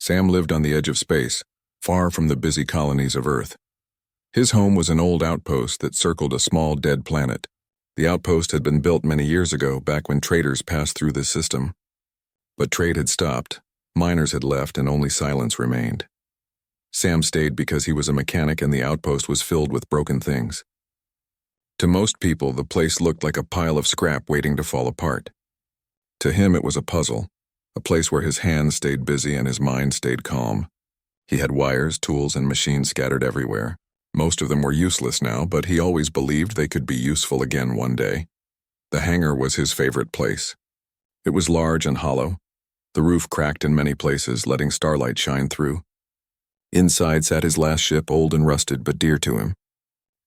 Sam lived on the edge of space, far from the busy colonies of Earth. His home was an old outpost that circled a small dead planet. The outpost had been built many years ago, back when traders passed through this system. But trade had stopped, miners had left, and only silence remained. Sam stayed because he was a mechanic and the outpost was filled with broken things. To most people, the place looked like a pile of scrap waiting to fall apart. To him, it was a puzzle, a place where his hands stayed busy and his mind stayed calm. He had wires, tools, and machines scattered everywhere. Most of them were useless now, but he always believed they could be useful again one day. The hangar was his favorite place. It was large and hollow. The roof cracked in many places, letting starlight shine through. Inside sat his last ship, old and rusted, but dear to him.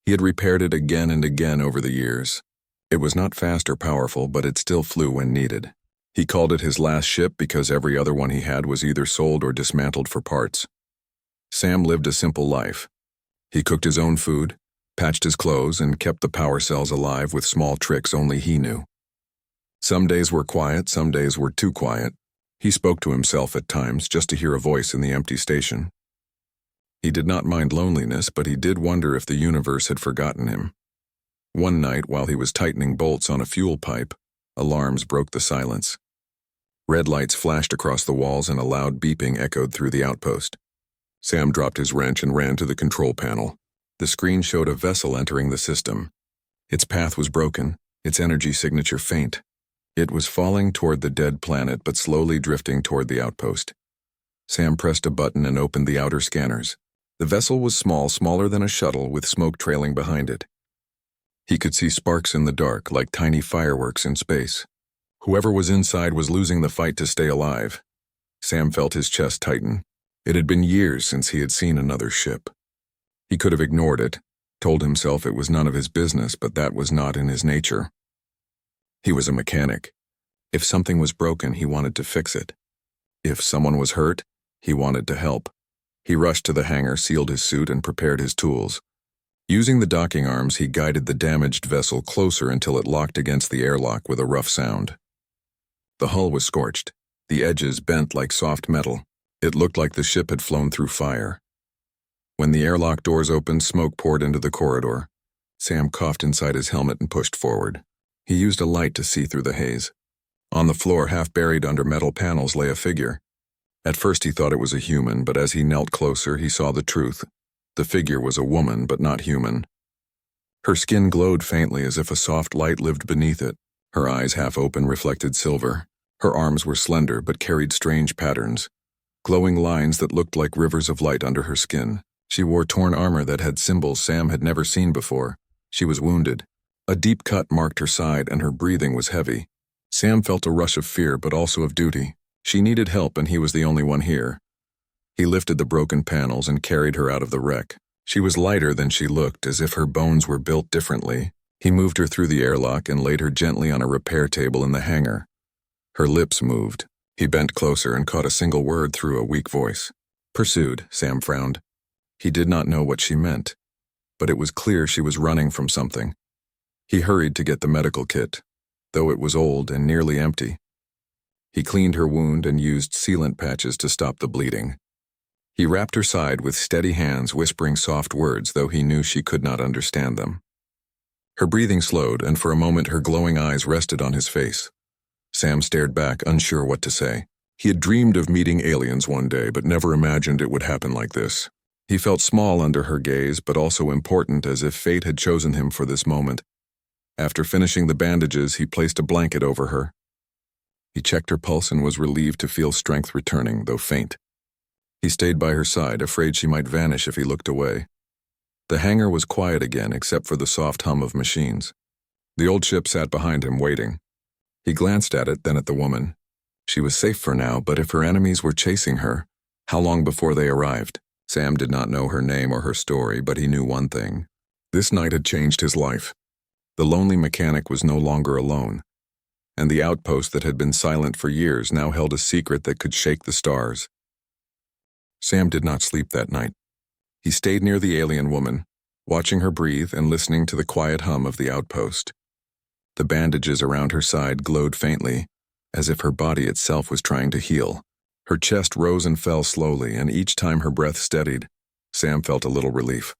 He had repaired it again and again over the years. It was not fast or powerful, but it still flew when needed. He called it his last ship because every other one he had was either sold or dismantled for parts. Sam lived a simple life. He cooked his own food, patched his clothes, and kept the power cells alive with small tricks only he knew. Some days were quiet, some days were too quiet. He spoke to himself at times just to hear a voice in the empty station. He did not mind loneliness, but he did wonder if the universe had forgotten him. One night, while he was tightening bolts on a fuel pipe, alarms broke the silence. Red lights flashed across the walls and a loud beeping echoed through the outpost. Sam dropped his wrench and ran to the control panel. The screen showed a vessel entering the system. Its path was broken, its energy signature faint. It was falling toward the dead planet, but slowly drifting toward the outpost. Sam pressed a button and opened the outer scanners. The vessel was small, smaller than a shuttle, with smoke trailing behind it. He could see sparks in the dark, like tiny fireworks in space. Whoever was inside was losing the fight to stay alive. Sam felt his chest tighten. It had been years since he had seen another ship. He could have ignored it, told himself it was none of his business, but that was not in his nature. He was a mechanic. If something was broken, he wanted to fix it. If someone was hurt, he wanted to help. He rushed to the hangar, sealed his suit, and prepared his tools. Using the docking arms, he guided the damaged vessel closer until it locked against the airlock with a rough sound. The hull was scorched, the edges bent like soft metal. It looked like the ship had flown through fire. When the airlock doors opened, smoke poured into the corridor. Sam coughed inside his helmet and pushed forward. He used a light to see through the haze. On the floor, half buried under metal panels, lay a figure. At first he thought it was a human, but as he knelt closer, he saw the truth. The figure was a woman, but not human. Her skin glowed faintly as if a soft light lived beneath it. Her eyes, half open, reflected silver. Her arms were slender, but carried strange patterns. Glowing lines that looked like rivers of light under her skin. She wore torn armor that had symbols Sam had never seen before. She was wounded. A deep cut marked her side, and her breathing was heavy. Sam felt a rush of fear, but also of duty. She needed help, and he was the only one here. He lifted the broken panels and carried her out of the wreck. She was lighter than she looked, as if her bones were built differently. He moved her through the airlock and laid her gently on a repair table in the hangar. Her lips moved. He bent closer and caught a single word through a weak voice. Pursued, Sam frowned. He did not know what she meant, but it was clear she was running from something. He hurried to get the medical kit, though it was old and nearly empty. He cleaned her wound and used sealant patches to stop the bleeding. He wrapped her side with steady hands, whispering soft words, though he knew she could not understand them. Her breathing slowed, and for a moment her glowing eyes rested on his face. Sam stared back, unsure what to say. He had dreamed of meeting aliens one day, but never imagined it would happen like this. He felt small under her gaze, but also important, as if fate had chosen him for this moment. After finishing the bandages, he placed a blanket over her. He checked her pulse and was relieved to feel strength returning, though faint. He stayed by her side, afraid she might vanish if he looked away. The hangar was quiet again, except for the soft hum of machines. The old ship sat behind him, waiting. He glanced at it, then at the woman. She was safe for now, but if her enemies were chasing her, how long before they arrived? Sam did not know her name or her story, but he knew one thing. This night had changed his life. The lonely mechanic was no longer alone, and the outpost that had been silent for years now held a secret that could shake the stars. Sam did not sleep that night. He stayed near the alien woman, watching her breathe and listening to the quiet hum of the outpost. The bandages around her side glowed faintly, as if her body itself was trying to heal. Her chest rose and fell slowly, and each time her breath steadied, Sam felt a little relief.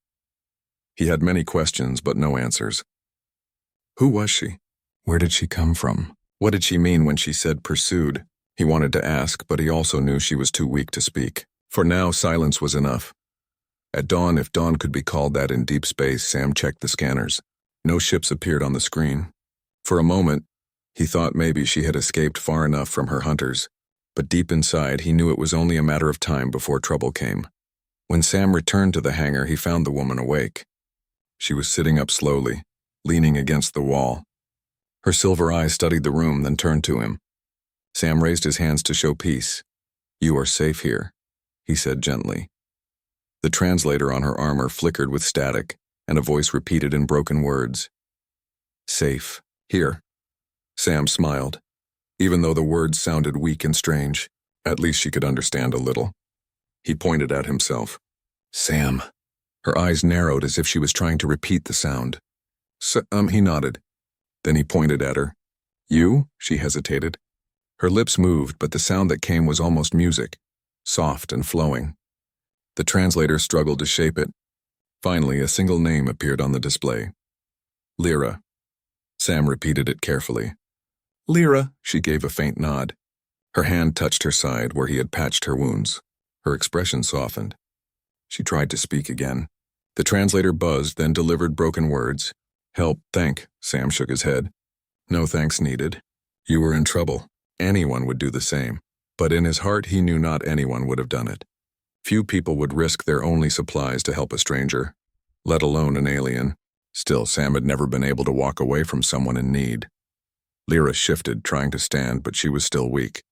He had many questions, but no answers. Who was she? Where did she come from? What did she mean when she said pursued? He wanted to ask, but he also knew she was too weak to speak. For now, silence was enough. At dawn, if dawn could be called that in deep space, Sam checked the scanners. No ships appeared on the screen. For a moment, he thought maybe she had escaped far enough from her hunters, but deep inside he knew it was only a matter of time before trouble came. When Sam returned to the hangar, he found the woman awake. She was sitting up slowly, leaning against the wall. Her silver eyes studied the room, then turned to him. Sam raised his hands to show peace. "You are safe here," he said gently. The translator on her armor flickered with static, and a voice repeated in broken words. "Safe, here." Sam smiled. Even though the words sounded weak and strange, at least she could understand a little. He pointed at himself. "Sam." Her eyes narrowed as if she was trying to repeat the sound. He nodded. Then he pointed at her. "You?" She hesitated. Her lips moved, but the sound that came was almost music, soft and flowing. The translator struggled to shape it. Finally, a single name appeared on the display. Lyra. Sam repeated it carefully. "Lyra," she gave a faint nod. Her hand touched her side where he had patched her wounds. Her expression softened. She tried to speak again. The translator buzzed, then delivered broken words. "Help, thank." Sam shook his head. "No thanks needed. You were in trouble. Anyone would do the same." But in his heart he knew not anyone would have done it. Few people would risk their only supplies to help a stranger, let alone an alien. Still, Sam had never been able to walk away from someone in need. Lyra shifted, trying to stand, but she was still weak.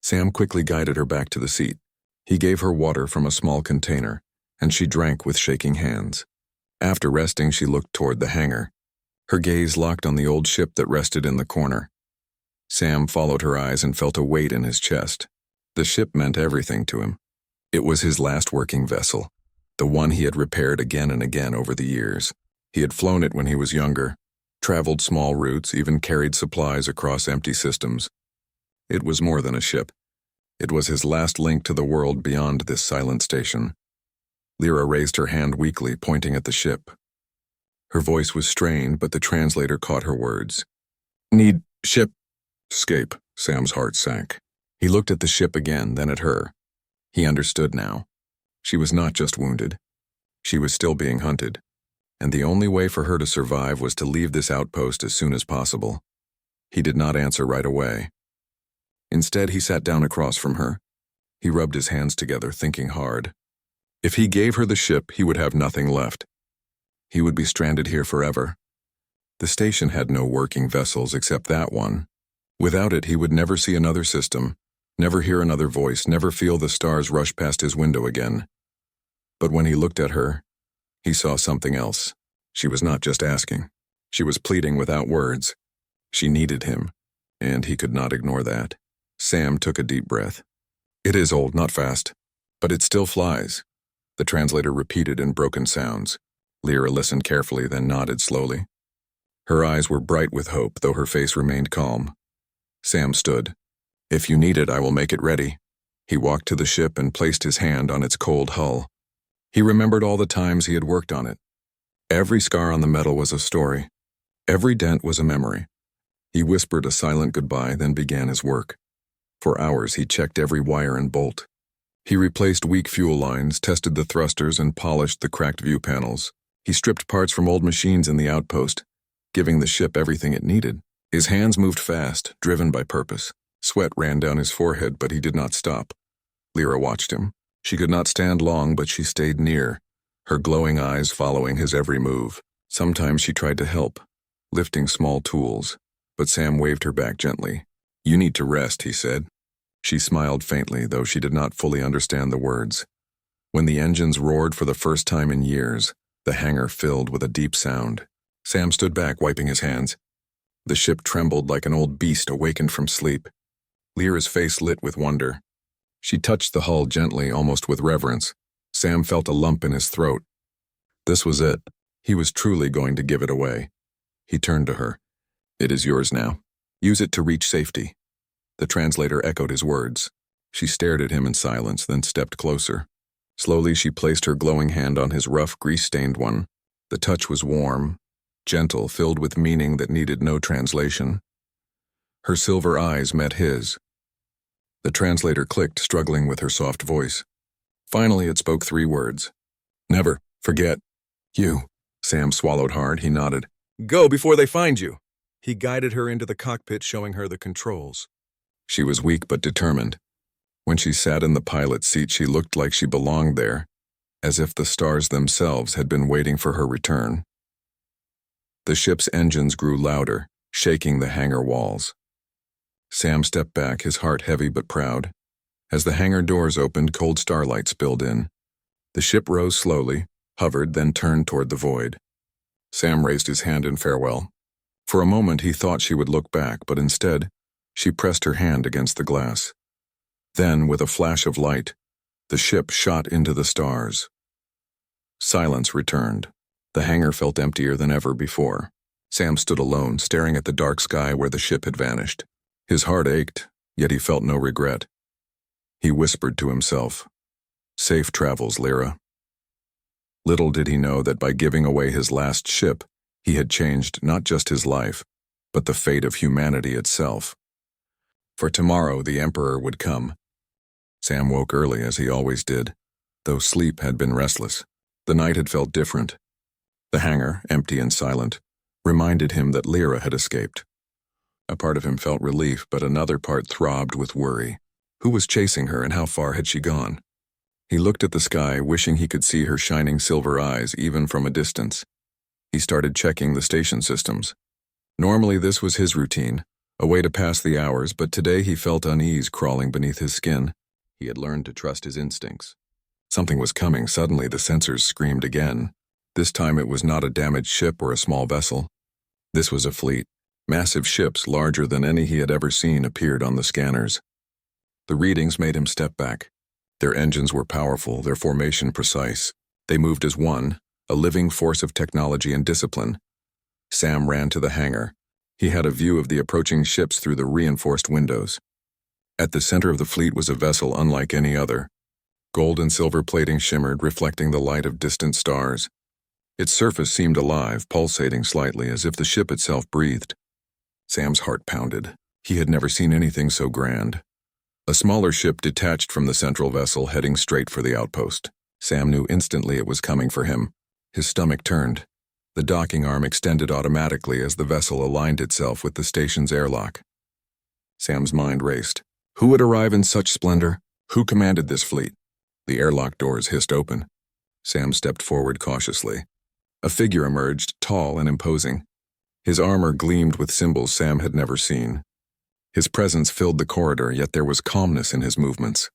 Sam quickly guided her back to the seat. He gave her water from a small container, and she drank with shaking hands. After resting, she looked toward the hangar. Her gaze locked on the old ship that rested in the corner. Sam followed her eyes and felt a weight in his chest. The ship meant everything to him. It was his last working vessel, the one he had repaired again and again over the years. He had flown it when he was younger, traveled small routes, even carried supplies across empty systems. It was more than a ship. It was his last link to the world beyond this silent station. Lyra raised her hand weakly, pointing at the ship. Her voice was strained, but the translator caught her words. "Need ship." "Escape." Sam's heart sank. He looked at the ship again, then at her. He understood now. She was not just wounded. She was still being hunted, and the only way for her to survive was to leave this outpost as soon as possible. He did not answer right away. Instead, he sat down across from her. He rubbed his hands together, thinking hard. If he gave her the ship, he would have nothing left. He would be stranded here forever. The station had no working vessels except that one. Without it, he would never see another system, never hear another voice, never feel the stars rush past his window again. But when he looked at her, he saw something else. She was not just asking. She was pleading without words. She needed him, and he could not ignore that. Sam took a deep breath. "It is old, not fast, but it still flies," the translator repeated in broken sounds. Lyra listened carefully, then nodded slowly. Her eyes were bright with hope, though her face remained calm. Sam stood. "If you need it, I will make it ready." He walked to the ship and placed his hand on its cold hull. He remembered all the times he had worked on it. Every scar on the metal was a story. Every dent was a memory. He whispered a silent goodbye, then began his work. For hours, he checked every wire and bolt. He replaced weak fuel lines, tested the thrusters, and polished the cracked view panels. He stripped parts from old machines in the outpost, giving the ship everything it needed. His hands moved fast, driven by purpose. Sweat ran down his forehead, but he did not stop. Lyra watched him. She could not stand long, but she stayed near, her glowing eyes following his every move. Sometimes she tried to help, lifting small tools, but Sam waved her back gently. "You need to rest," he said. She smiled faintly, though she did not fully understand the words. When the engines roared for the first time in years, the hangar filled with a deep sound. Sam stood back, wiping his hands. The ship trembled like an old beast awakened from sleep. Lyra's face lit with wonder. She touched the hull gently, almost with reverence. Sam felt a lump in his throat. This was it. He was truly going to give it away. He turned to her. "It is yours now. Use it to reach safety." The translator echoed his words. She stared at him in silence, then stepped closer. Slowly, she placed her glowing hand on his rough, grease-stained one. The touch was warm, gentle, filled with meaning that needed no translation. Her silver eyes met his. The translator clicked, struggling with her soft voice. Finally, it spoke 3 words. Never forget you. Sam swallowed hard. He nodded. Go before they find you. He guided her into the cockpit, showing her the controls. She was weak but determined. When she sat in the pilot's seat, she looked like she belonged there, as if the stars themselves had been waiting for her return. The ship's engines grew louder, shaking the hangar walls. Sam stepped back, his heart heavy but proud. As the hangar doors opened, cold starlight spilled in. The ship rose slowly, hovered, then turned toward the void. Sam raised his hand in farewell. For a moment he thought she would look back, but instead, she pressed her hand against the glass. Then, with a flash of light, the ship shot into the stars. Silence returned. The hangar felt emptier than ever before. Sam stood alone, staring at the dark sky where the ship had vanished. His heart ached, yet he felt no regret. He whispered to himself, "Safe travels, Lyra." Little did he know that by giving away his last ship, he had changed not just his life, but the fate of humanity itself. For tomorrow the Emperor would come. Sam woke early, as he always did, though sleep had been restless. The night had felt different. The hangar, empty and silent, reminded him that Lyra had escaped. A part of him felt relief, but another part throbbed with worry. Who was chasing her, and how far had she gone? He looked at the sky, wishing he could see her shining silver eyes even from a distance. He started checking the station systems. Normally this was his routine, a way to pass the hours, but today he felt unease crawling beneath his skin. He had learned to trust his instincts. Something was coming. Suddenly the sensors screamed again. This time it was not a damaged ship or a small vessel. This was a fleet. Massive ships, larger than any he had ever seen, appeared on the scanners. The readings made him step back. Their engines were powerful, their formation precise. They moved as one, a living force of technology and discipline. Sam ran to the hangar. He had a view of the approaching ships through the reinforced windows. At the center of the fleet was a vessel unlike any other. Gold and silver plating shimmered, reflecting the light of distant stars. Its surface seemed alive, pulsating slightly, as if the ship itself breathed. Sam's heart pounded. He had never seen anything so grand. A smaller ship detached from the central vessel, heading straight for the outpost. Sam knew instantly it was coming for him. His stomach turned. The docking arm extended automatically as the vessel aligned itself with the station's airlock. Sam's mind raced. Who would arrive in such splendor? Who commanded this fleet? The airlock doors hissed open. Sam stepped forward cautiously. A figure emerged, tall and imposing. His armor gleamed with symbols Sam had never seen. His presence filled the corridor, yet there was calmness in his movements.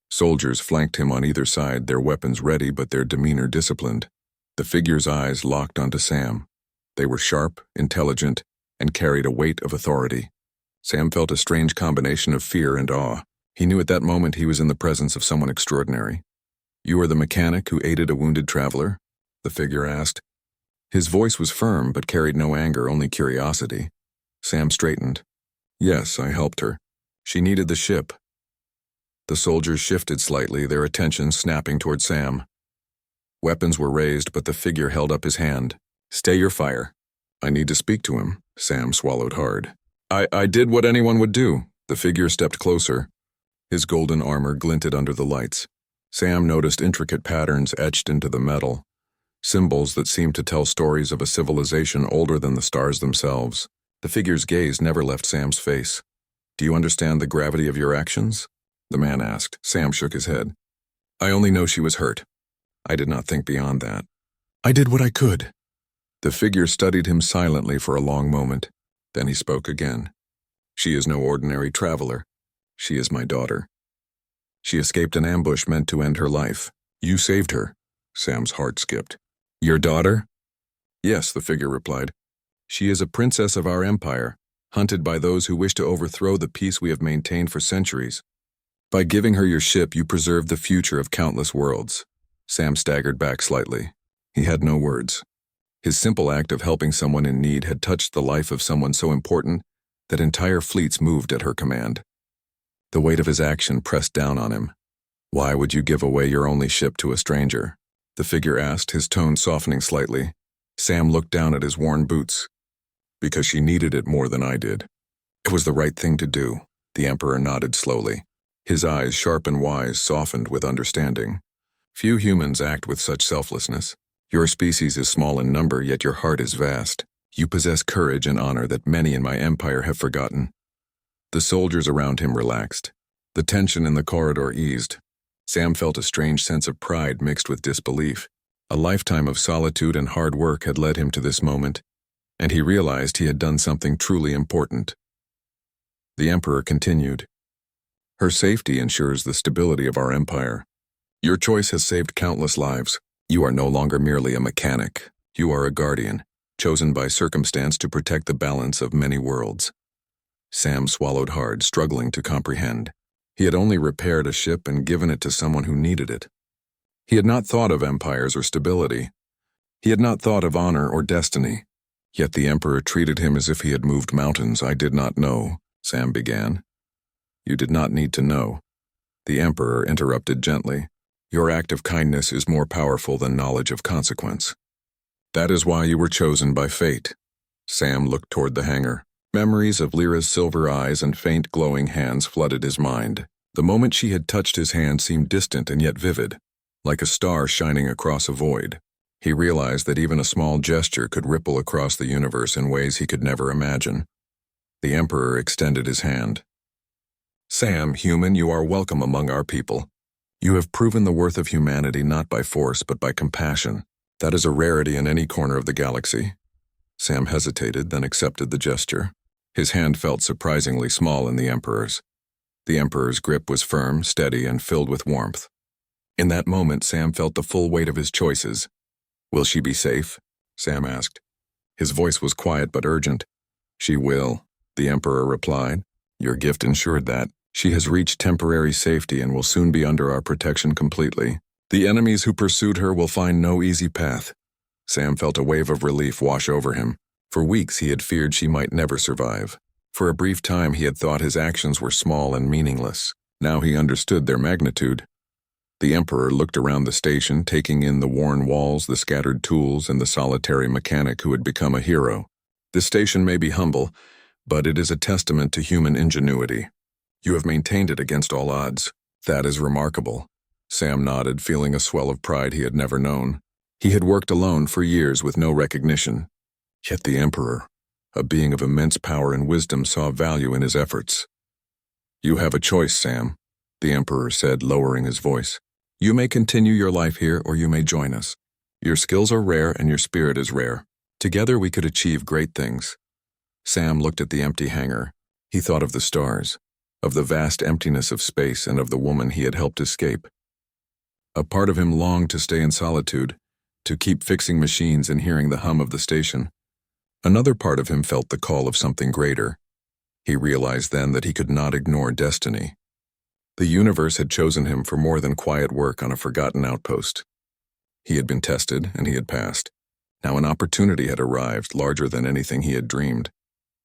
Soldiers flanked him on either side, their weapons ready but their demeanor disciplined. The figure's eyes locked onto Sam. They were sharp, intelligent, and carried a weight of authority. Sam felt a strange combination of fear and awe. He knew at that moment he was in the presence of someone extraordinary. "You are the mechanic who aided a wounded traveler?" the figure asked. His voice was firm but carried no anger, only curiosity. Sam straightened. "Yes, I helped her. She needed the ship." The soldiers shifted slightly, their attention snapping toward Sam. Weapons were raised, but the figure held up his hand. "Stay your fire. I need to speak to him." Sam swallowed hard. I did what anyone would do." The figure stepped closer. His golden armor glinted under the lights. Sam noticed intricate patterns etched into the metal, symbols that seemed to tell stories of a civilization older than the stars themselves. The figure's gaze never left Sam's face. "Do you understand the gravity of your actions?" the man asked. Sam shook his head. "I only know she was hurt. I did not think beyond that. I did what I could." The figure studied him silently for a long moment. Then he spoke again. "She is no ordinary traveler. She is my daughter. She escaped an ambush meant to end her life. You saved her." Sam's heart skipped. "Your daughter?" "Yes," the figure replied. "She is a princess of our empire, hunted by those who wish to overthrow the peace we have maintained for centuries. By giving her your ship, you preserved the future of countless worlds." Sam staggered back slightly. He had no words. His simple act of helping someone in need had touched the life of someone so important that entire fleets moved at her command. The weight of his action pressed down on him. "Why would you give away your only ship to a stranger?" the figure asked, his tone softening slightly. Sam looked down at his worn boots. "Because she needed it more than I did." "It was the right thing to do," the Emperor nodded slowly. His eyes, sharp and wise, softened with understanding. "Few humans act with such selflessness. Your species is small in number, yet your heart is vast. You possess courage and honor that many in my empire have forgotten." The soldiers around him relaxed. The tension in the corridor eased. Sam felt a strange sense of pride mixed with disbelief. A lifetime of solitude and hard work had led him to this moment, and he realized he had done something truly important. The Emperor continued. "Her safety ensures the stability of our empire. Your choice has saved countless lives. You are no longer merely a mechanic. You are a guardian, chosen by circumstance to protect the balance of many worlds." Sam swallowed hard, struggling to comprehend. He had only repaired a ship and given it to someone who needed it. He had not thought of empires or stability. He had not thought of honor or destiny. Yet the Emperor treated him as if he had moved mountains. "I did not know," Sam began. "You did not need to know," the Emperor interrupted gently. "Your act of kindness is more powerful than knowledge of consequence. That is why you were chosen by fate." Sam looked toward the hangar. Memories of Lyra's silver eyes and faint glowing hands flooded his mind. The moment she had touched his hand seemed distant and yet vivid, like a star shining across a void. He realized that even a small gesture could ripple across the universe in ways he could never imagine. The Emperor extended his hand. "Sam, human, you are welcome among our people. You have proven the worth of humanity not by force but by compassion. That is a rarity in any corner of the galaxy." Sam hesitated, then accepted the gesture. His hand felt surprisingly small in the Emperor's. The Emperor's grip was firm, steady, and filled with warmth. In that moment, Sam felt the full weight of his choices. "Will she be safe?" Sam asked. His voice was quiet but urgent. "She will," the Emperor replied. "Your gift ensured that. She has reached temporary safety and will soon be under our protection completely. The enemies who pursued her will find no easy path." Sam felt a wave of relief wash over him. For weeks he had feared she might never survive. For a brief time he had thought his actions were small and meaningless. Now he understood their magnitude. The Emperor looked around the station, taking in the worn walls, the scattered tools, and the solitary mechanic who had become a hero. "This station may be humble, but it is a testament to human ingenuity. You have maintained it against all odds. That is remarkable." Sam nodded, feeling a swell of pride he had never known. He had worked alone for years with no recognition. Yet the Emperor, a being of immense power and wisdom, saw value in his efforts. "You have a choice, Sam," the Emperor said, lowering his voice. "You may continue your life here, or you may join us. Your skills are rare and your spirit is rare. Together we could achieve great things." Sam looked at the empty hangar. He thought of the stars, of the vast emptiness of space, and of the woman he had helped escape. A part of him longed to stay in solitude, to keep fixing machines and hearing the hum of the station. Another part of him felt the call of something greater. He realized then that he could not ignore destiny. The universe had chosen him for more than quiet work on a forgotten outpost. He had been tested, and he had passed. Now an opportunity had arrived, larger than anything he had dreamed.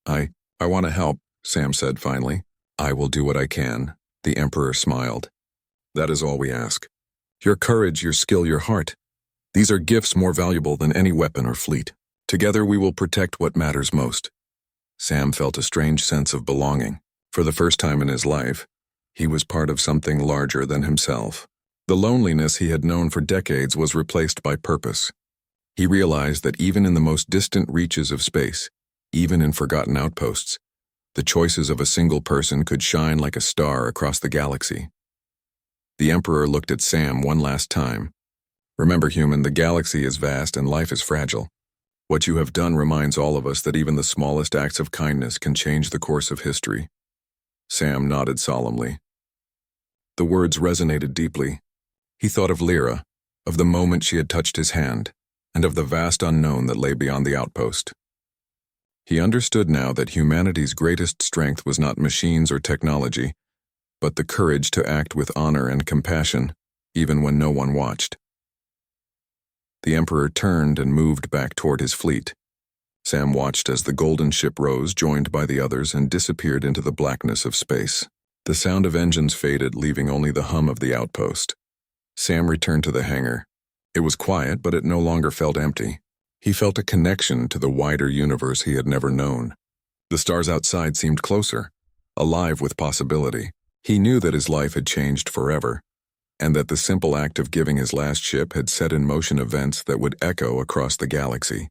I want to help," Sam said finally. "I will do what I can," the Emperor smiled. "That is all we ask. Your courage, your skill, your heart. These are gifts more valuable than any weapon or fleet. Together we will protect what matters most." Sam felt a strange sense of belonging. For the first time in his life, he was part of something larger than himself. The loneliness he had known for decades was replaced by purpose. He realized that even in the most distant reaches of space, even in forgotten outposts, the choices of a single person could shine like a star across the galaxy. The Emperor looked at Sam one last time. "Remember, human, the galaxy is vast and life is fragile. What you have done reminds all of us that even the smallest acts of kindness can change the course of history." Sam nodded solemnly. The words resonated deeply. He thought of Lyra, of the moment she had touched his hand, and of the vast unknown that lay beyond the outpost. He understood now that humanity's greatest strength was not machines or technology, but the courage to act with honor and compassion, even when no one watched. The Emperor turned and moved back toward his fleet. Sam watched as the golden ship rose, joined by the others, and disappeared into the blackness of space. The sound of engines faded, leaving only the hum of the outpost. Sam returned to the hangar. It was quiet, but it no longer felt empty. He felt a connection to the wider universe he had never known. The stars outside seemed closer, alive with possibility. He knew that his life had changed forever, and that the simple act of giving his last ship had set in motion events that would echo across the galaxy.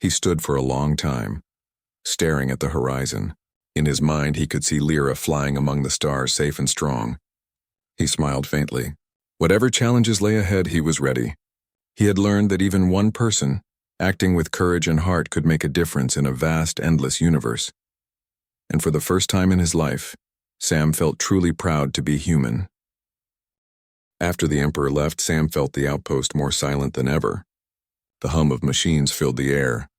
He stood for a long time, staring at the horizon. In his mind, he could see Lyra flying among the stars, safe and strong. He smiled faintly. Whatever challenges lay ahead, he was ready. He had learned that even one person, acting with courage and heart, could make a difference in a vast, endless universe. And for the first time in his life, Sam felt truly proud to be human. After the Emperor left, Sam felt the outpost more silent than ever. The hum of machines filled the air,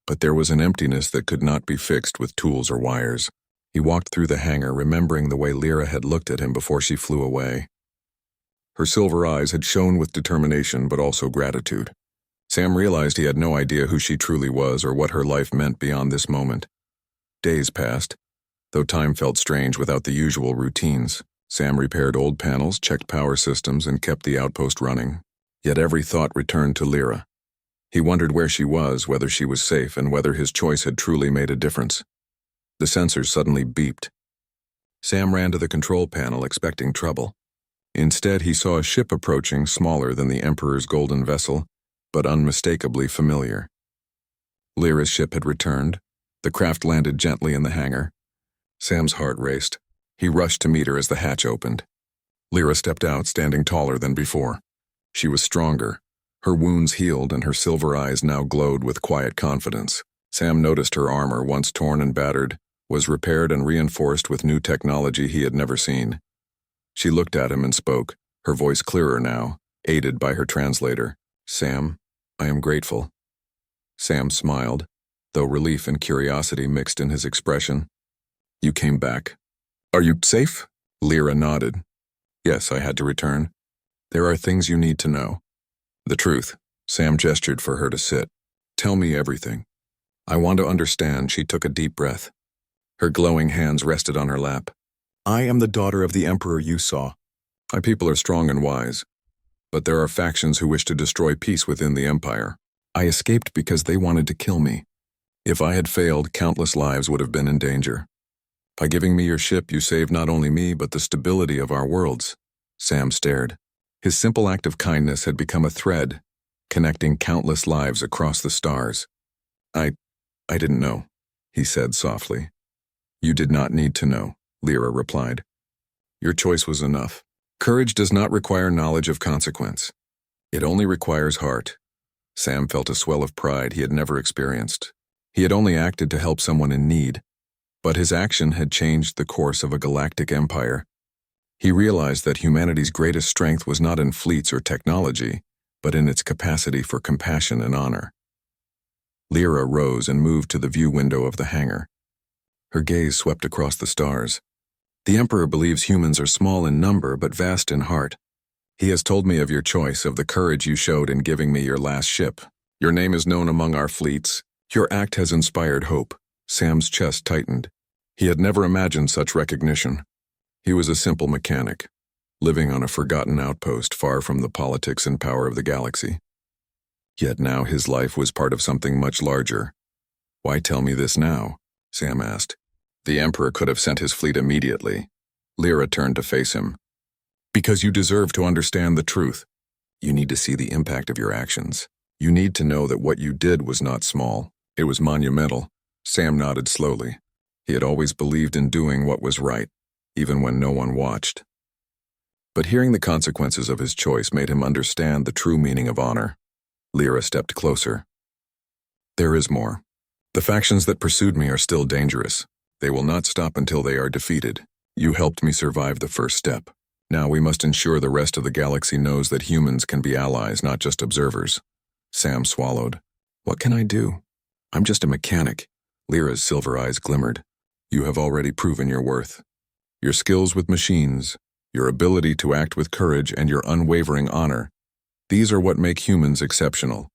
but there was an emptiness that could not be fixed with tools or wires. He walked through the hangar, remembering the way Lyra had looked at him before she flew away. Her silver eyes had shone with determination, but also gratitude. Sam realized he had no idea who she truly was or what her life meant beyond this moment. Days passed, though time felt strange without the usual routines. Sam repaired old panels, checked power systems, and kept the outpost running. Yet every thought returned to Lyra. He wondered where she was, whether she was safe, and whether his choice had truly made a difference. The sensors suddenly beeped. Sam ran to the control panel, expecting trouble. Instead, he saw a ship approaching, smaller than the Emperor's golden vessel, but unmistakably familiar. Lyra's ship had returned. The craft landed gently in the hangar. Sam's heart raced. He rushed to meet her as the hatch opened. Lyra stepped out, standing taller than before. She was stronger. Her wounds healed, and her silver eyes now glowed with quiet confidence. Sam noticed her armor, once torn and battered, was repaired and reinforced with new technology he had never seen. She looked at him and spoke, her voice clearer now, aided by her translator. "Sam, I am grateful." Sam smiled, though relief and curiosity mixed in his expression. "You came back. Are you safe?" Lyra nodded. "Yes, I had to return. There are things you need to know." "The truth." Sam gestured for her to sit. "Tell me everything. I want to understand." She took a deep breath. Her glowing hands rested on her lap. "I am the daughter of the Emperor you saw. My people are strong and wise, but there are factions who wish to destroy peace within the Empire. I escaped because they wanted to kill me. If I had failed, countless lives would have been in danger. By giving me your ship, you saved not only me, but the stability of our worlds." Sam stared. His simple act of kindness had become a thread, connecting countless lives across the stars. I didn't know," he said softly. "You did not need to know," Lyra replied. "Your choice was enough. Courage does not require knowledge of consequence. It only requires heart." Sam felt a swell of pride he had never experienced. He had only acted to help someone in need, but his action had changed the course of a galactic empire. He realized that humanity's greatest strength was not in fleets or technology, but in its capacity for compassion and honor. Lyra rose and moved to the view window of the hangar. Her gaze swept across the stars. "The Emperor believes humans are small in number but vast in heart. He has told me of your choice, of the courage you showed in giving me your last ship. Your name is known among our fleets. Your act has inspired hope." Sam's chest tightened. He had never imagined such recognition. He was a simple mechanic, living on a forgotten outpost far from the politics and power of the galaxy. Yet now his life was part of something much larger. "Why tell me this now?" Sam asked. "The Emperor could have sent his fleet immediately." Lyra turned to face him. "Because you deserve to understand the truth. You need to see the impact of your actions. You need to know that what you did was not small. It was monumental." Sam nodded slowly. He had always believed in doing what was right, even when no one watched. But hearing the consequences of his choice made him understand the true meaning of honor. Lyra stepped closer. "There is more. The factions that pursued me are still dangerous. They will not stop until they are defeated. You helped me survive the first step. Now we must ensure the rest of the galaxy knows that humans can be allies, not just observers." Sam swallowed. "What can I do? I'm just a mechanic." Lyra's silver eyes glimmered. "You have already proven your worth. Your skills with machines, your ability to act with courage, and your unwavering honor. These are what make humans exceptional.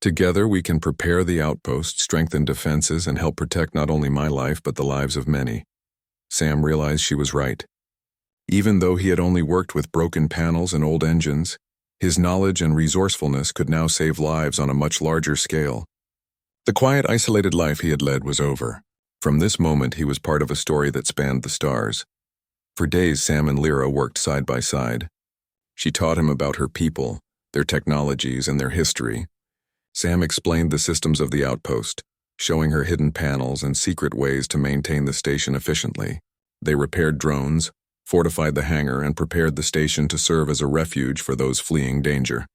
Together we can prepare the outpost, strengthen defenses, and help protect not only my life but the lives of many." Sam realized she was right. Even though he had only worked with broken panels and old engines, his knowledge and resourcefulness could now save lives on a much larger scale. The quiet, isolated life he had led was over. From this moment, he was part of a story that spanned the stars. For days, Sam and Lyra worked side by side. She taught him about her people, their technologies, and their history. Sam explained the systems of the outpost, showing her hidden panels and secret ways to maintain the station efficiently. They repaired drones, fortified the hangar, and prepared the station to serve as a refuge for those fleeing danger.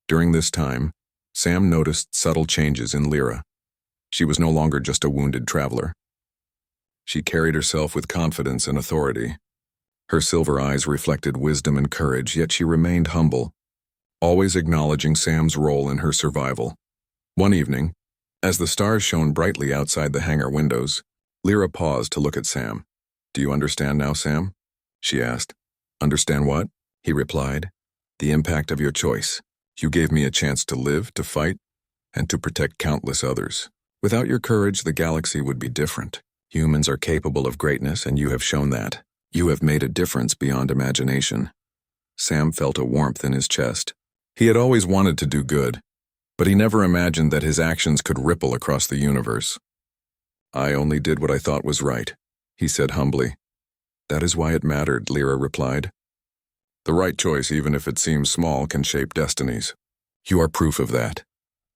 During this time, Sam noticed subtle changes in Lyra. She was no longer just a wounded traveler. She carried herself with confidence and authority. Her silver eyes reflected wisdom and courage, yet she remained humble, always acknowledging Sam's role in her survival. One evening, as the stars shone brightly outside the hangar windows, Lyra paused to look at Sam. "Do you understand now, Sam?" she asked. "Understand what?" he replied. "The impact of your choice. You gave me a chance to live, to fight, and to protect countless others. Without your courage, the galaxy would be different. Humans are capable of greatness, and you have shown that. You have made a difference beyond imagination." Sam felt a warmth in his chest. He had always wanted to do good, but he never imagined that his actions could ripple across the universe. "I only did what I thought was right," he said humbly. "That is why it mattered," Lyra replied. "The right choice, even if it seems small, can shape destinies. You are proof of that."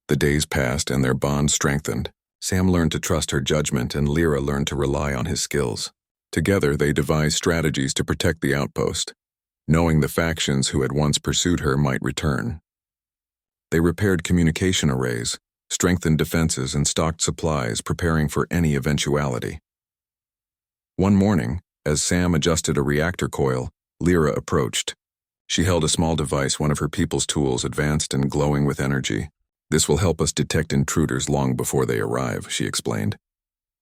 The days passed and their bond strengthened. Sam learned to trust her judgment and Lyra learned to rely on his skills. Together, they devised strategies to protect the outpost, knowing the factions who had once pursued her might return. They repaired communication arrays, strengthened defenses, and stocked supplies, preparing for any eventuality. One morning, as Sam adjusted a reactor coil, Lyra approached. She held a small device, one of her people's tools, advanced and glowing with energy. "This will help us detect intruders long before they arrive," she explained.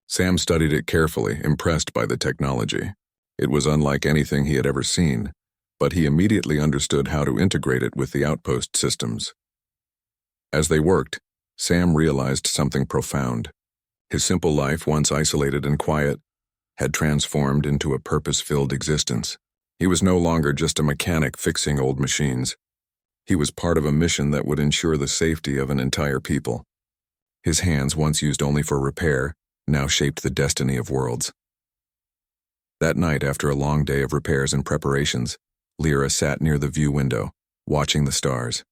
Sam studied it carefully, impressed by the technology. It was unlike anything he had ever seen, but he immediately understood how to integrate it with the outpost systems. As they worked, Sam realized something profound. His simple life, once isolated and quiet, had transformed into a purpose-filled existence. He was no longer just a mechanic fixing old machines. He was part of a mission that would ensure the safety of an entire people. His hands, once used only for repair, now shaped the destiny of worlds. That night, after a long day of repairs and preparations, Lyra sat near the view window, watching the stars.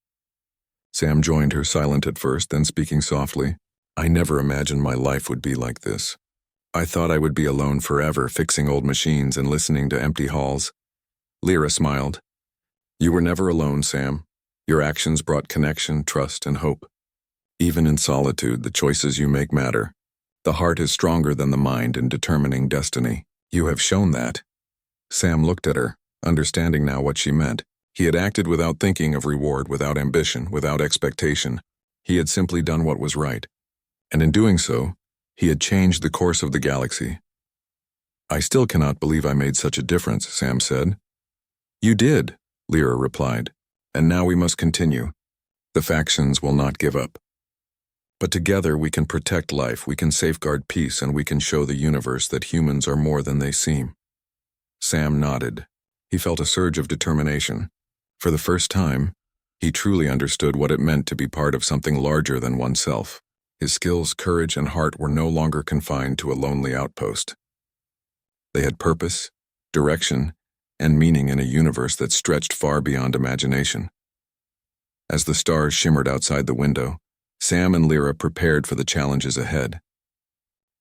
Sam joined her, silent at first, then speaking softly. "I never imagined my life would be like this. I thought I would be alone forever, fixing old machines and listening to empty halls." Lyra smiled. "You were never alone, Sam. Your actions brought connection, trust, and hope. Even in solitude, the choices you make matter. The heart is stronger than the mind in determining destiny. You have shown that." Sam looked at her, understanding now what she meant. He had acted without thinking of reward, without ambition, without expectation. He had simply done what was right. And in doing so, he had changed the course of the galaxy. "I still cannot believe I made such a difference," Sam said. "You did," Lyra replied. "And now we must continue. The factions will not give up. But together we can protect life, we can safeguard peace, and we can show the universe that humans are more than they seem." Sam nodded. He felt a surge of determination. For the first time, he truly understood what it meant to be part of something larger than oneself. His skills, courage, and heart were no longer confined to a lonely outpost. They had purpose, direction, and meaning in a universe that stretched far beyond imagination. As the stars shimmered outside the window, Sam and Lyra prepared for the challenges ahead.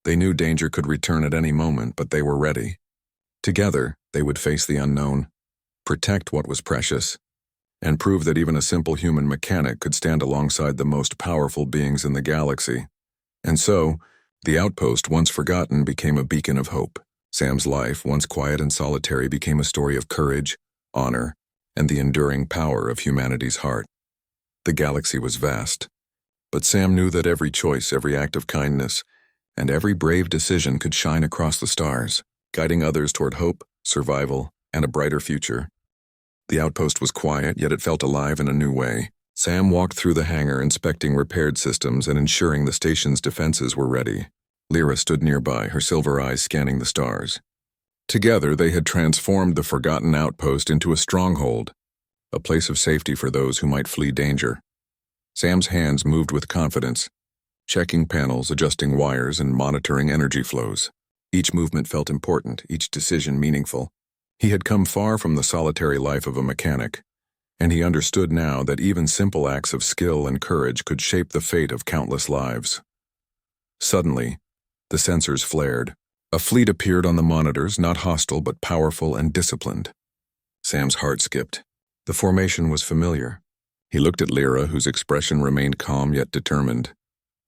They knew danger could return at any moment, but they were ready. Together, they would face the unknown, protect what was precious, and prove that even a simple human mechanic could stand alongside the most powerful beings in the galaxy. And so, the outpost, once forgotten, became a beacon of hope. Sam's life, once quiet and solitary, became a story of courage, honor, and the enduring power of humanity's heart. The galaxy was vast, but Sam knew that every choice, every act of kindness, and every brave decision could shine across the stars, guiding others toward hope, survival, and a brighter future. The outpost was quiet, yet it felt alive in a new way. Sam walked through the hangar, inspecting repaired systems and ensuring the station's defenses were ready. Lyra stood nearby, her silver eyes scanning the stars. Together, they had transformed the forgotten outpost into a stronghold, a place of safety for those who might flee danger. Sam's hands moved with confidence, checking panels, adjusting wires, and monitoring energy flows. Each movement felt important, each decision meaningful. He had come far from the solitary life of a mechanic, and he understood now that even simple acts of skill and courage could shape the fate of countless lives. Suddenly, the sensors flared. A fleet appeared on the monitors, not hostile but powerful and disciplined. Sam's heart skipped. The formation was familiar. He looked at Lyra, whose expression remained calm yet determined.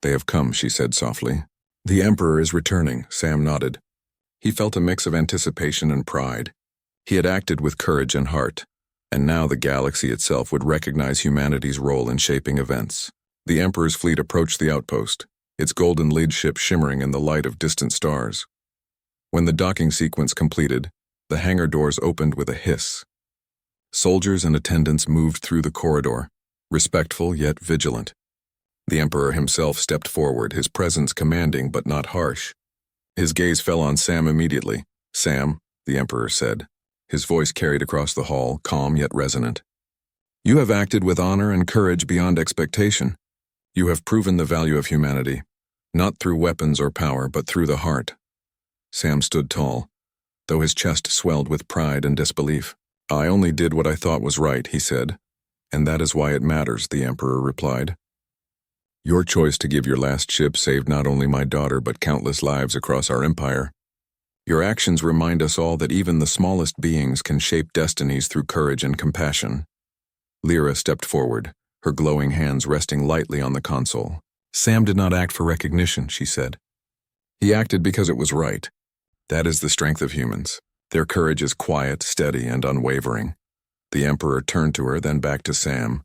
"They have come," she said softly. "The Emperor is returning," Sam nodded. He felt a mix of anticipation and pride. He had acted with courage and heart, and now the galaxy itself would recognize humanity's role in shaping events. The Emperor's fleet approached the outpost, its golden lead ship shimmering in the light of distant stars. When the docking sequence completed, the hangar doors opened with a hiss. Soldiers and attendants moved through the corridor, respectful yet vigilant. The Emperor himself stepped forward, his presence commanding but not harsh. His gaze fell on Sam immediately. "Sam," the Emperor said. His voice carried across the hall, calm yet resonant. "You have acted with honor and courage beyond expectation. You have proven the value of humanity, not through weapons or power, but through the heart." Sam stood tall, though his chest swelled with pride and disbelief. "I only did what I thought was right," he said. "And that is why it matters," the Emperor replied. "Your choice to give your last ship saved not only my daughter but countless lives across our empire. Your actions remind us all that even the smallest beings can shape destinies through courage and compassion." Lyra stepped forward, her glowing hands resting lightly on the console. "Sam did not act for recognition," she said. "He acted because it was right. That is the strength of humans. Their courage is quiet, steady, and unwavering." The Emperor turned to her, then back to Sam.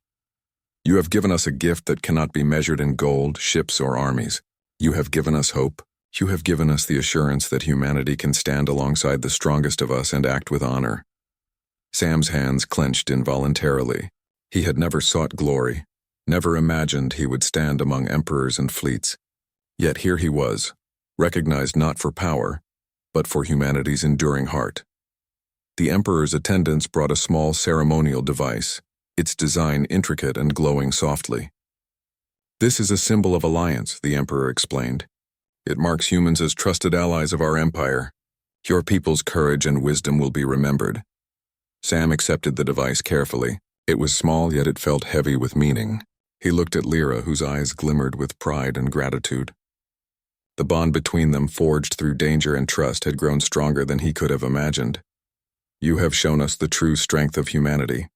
"You have given us a gift that cannot be measured in gold, ships, or armies. You have given us hope. You have given us the assurance that humanity can stand alongside the strongest of us and act with honor." Sam's hands clenched involuntarily. He had never sought glory, never imagined he would stand among emperors and fleets. Yet here he was, recognized not for power, but for humanity's enduring heart. The Emperor's attendants brought a small ceremonial device, its design intricate and glowing softly. "This is a symbol of alliance," the Emperor explained. "It marks humans as trusted allies of our empire. Your people's courage and wisdom will be remembered." Sam accepted the device carefully. It was small, yet it felt heavy with meaning. He looked at Lyra, whose eyes glimmered with pride and gratitude. The bond between them, forged through danger and trust, had grown stronger than he could have imagined. "You have shown us the true strength of humanity,"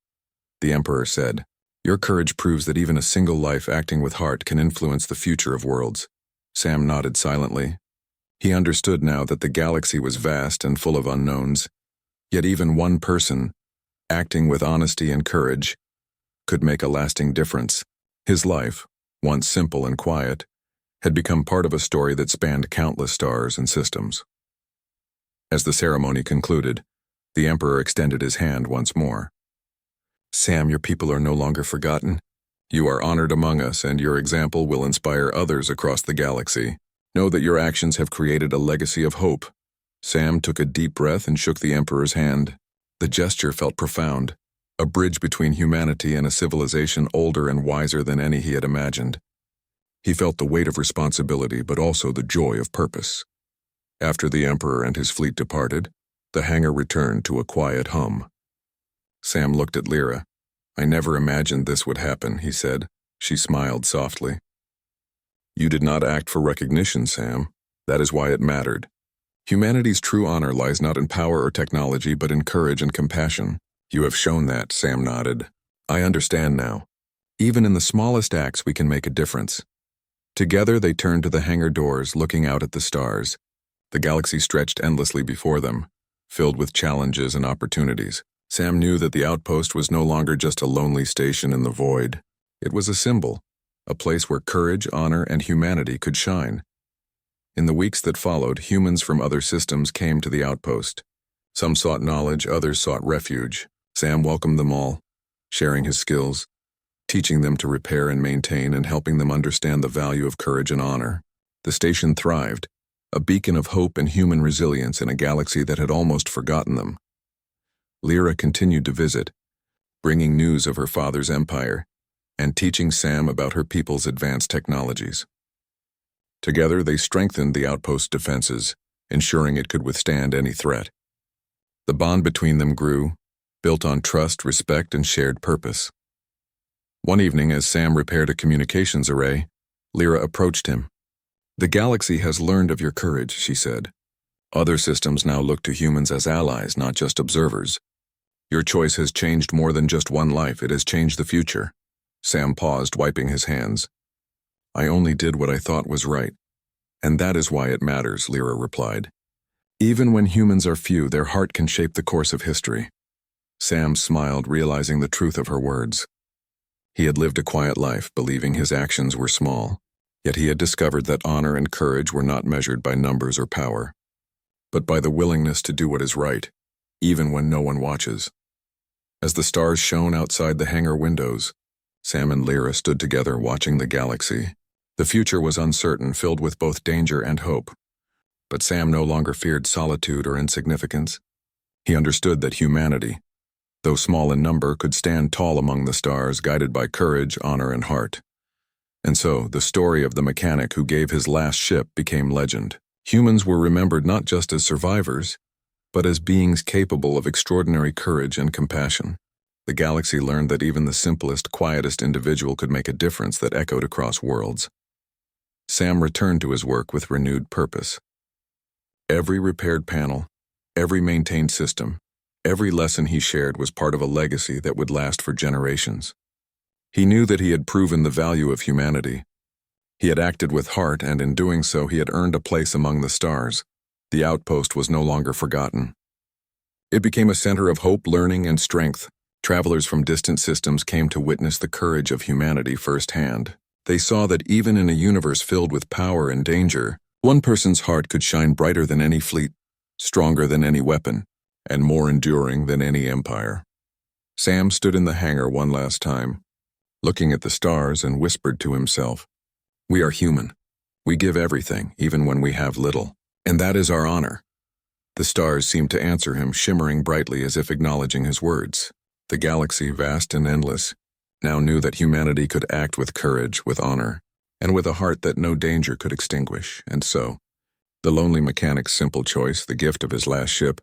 the Emperor said. "Your courage proves that even a single life acting with heart can influence the future of worlds." Sam nodded silently. He understood now that the galaxy was vast and full of unknowns, yet even one person, acting with honesty and courage, could make a lasting difference. His life, once simple and quiet, had become part of a story that spanned countless stars and systems. As the ceremony concluded, the Emperor extended his hand once more. "Sam, your people are no longer forgotten. You are honored among us, and your example will inspire others across the galaxy. Know that your actions have created a legacy of hope." Sam took a deep breath and shook the Emperor's hand. The gesture felt profound, a bridge between humanity and a civilization older and wiser than any he had imagined. He felt the weight of responsibility, but also the joy of purpose. After the Emperor and his fleet departed, the hangar returned to a quiet hum. Sam looked at Lyra. "I never imagined this would happen," he said. She smiled softly. "You did not act for recognition, Sam. That is why it mattered. Humanity's true honor lies not in power or technology, but in courage and compassion." "You have shown that," Sam nodded. "I understand now. Even in the smallest acts we can make a difference." Together they turned to the hangar doors, looking out at the stars. The galaxy stretched endlessly before them, filled with challenges and opportunities. Sam knew that the outpost was no longer just a lonely station in the void. It was a symbol, a place where courage, honor, and humanity could shine. In the weeks that followed, humans from other systems came to the outpost. Some sought knowledge, others sought refuge. Sam welcomed them all, sharing his skills, teaching them to repair and maintain, and helping them understand the value of courage and honor. The station thrived, a beacon of hope and human resilience in a galaxy that had almost forgotten them. Lyra continued to visit, bringing news of her father's empire and teaching Sam about her people's advanced technologies. Together, they strengthened the outpost's defenses, ensuring it could withstand any threat. The bond between them grew, built on trust, respect, and shared purpose. One evening, as Sam repaired a communications array, Lyra approached him. "The galaxy has learned of your courage," she said. "Other systems now look to humans as allies, not just observers. Your choice has changed more than just one life, it has changed the future." Sam paused, wiping his hands. "I only did what I thought was right. And that is why it matters," Lyra replied. "Even when humans are few, their heart can shape the course of history." Sam smiled, realizing the truth of her words. He had lived a quiet life, believing his actions were small, yet he had discovered that honor and courage were not measured by numbers or power, but by the willingness to do what is right, even when no one watches. As the stars shone outside the hangar windows, Sam and Lyra stood together watching the galaxy. The future was uncertain, filled with both danger and hope. But Sam no longer feared solitude or insignificance. He understood that humanity, though small in number, could stand tall among the stars, guided by courage, honor, and heart. And so, the story of the mechanic who gave his last ship became legend. Humans were remembered not just as survivors, but as beings capable of extraordinary courage and compassion. The galaxy learned that even the simplest, quietest individual could make a difference that echoed across worlds. Sam returned to his work with renewed purpose. Every repaired panel, every maintained system, every lesson he shared was part of a legacy that would last for generations. He knew that he had proven the value of humanity. He had acted with heart, and in doing so he had earned a place among the stars. The outpost was no longer forgotten. It became a center of hope, learning, and strength. Travelers from distant systems came to witness the courage of humanity firsthand. They saw that even in a universe filled with power and danger, one person's heart could shine brighter than any fleet, stronger than any weapon, and more enduring than any empire. Sam stood in the hangar one last time, looking at the stars, and whispered to himself, "We are human. We give everything, even when we have little. And that is our honor." The stars seemed to answer him, shimmering brightly as if acknowledging his words. The galaxy, vast and endless, now knew that humanity could act with courage, with honor, and with a heart that no danger could extinguish. And so, the lonely mechanic's simple choice, the gift of his last ship,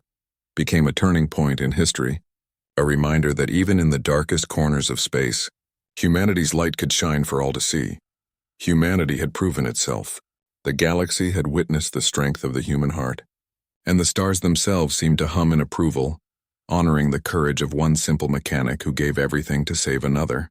became a turning point in history, a reminder that even in the darkest corners of space, humanity's light could shine for all to see. Humanity had proven itself. The galaxy had witnessed the strength of the human heart, and the stars themselves seemed to hum in approval, honoring the courage of one simple mechanic who gave everything to save another.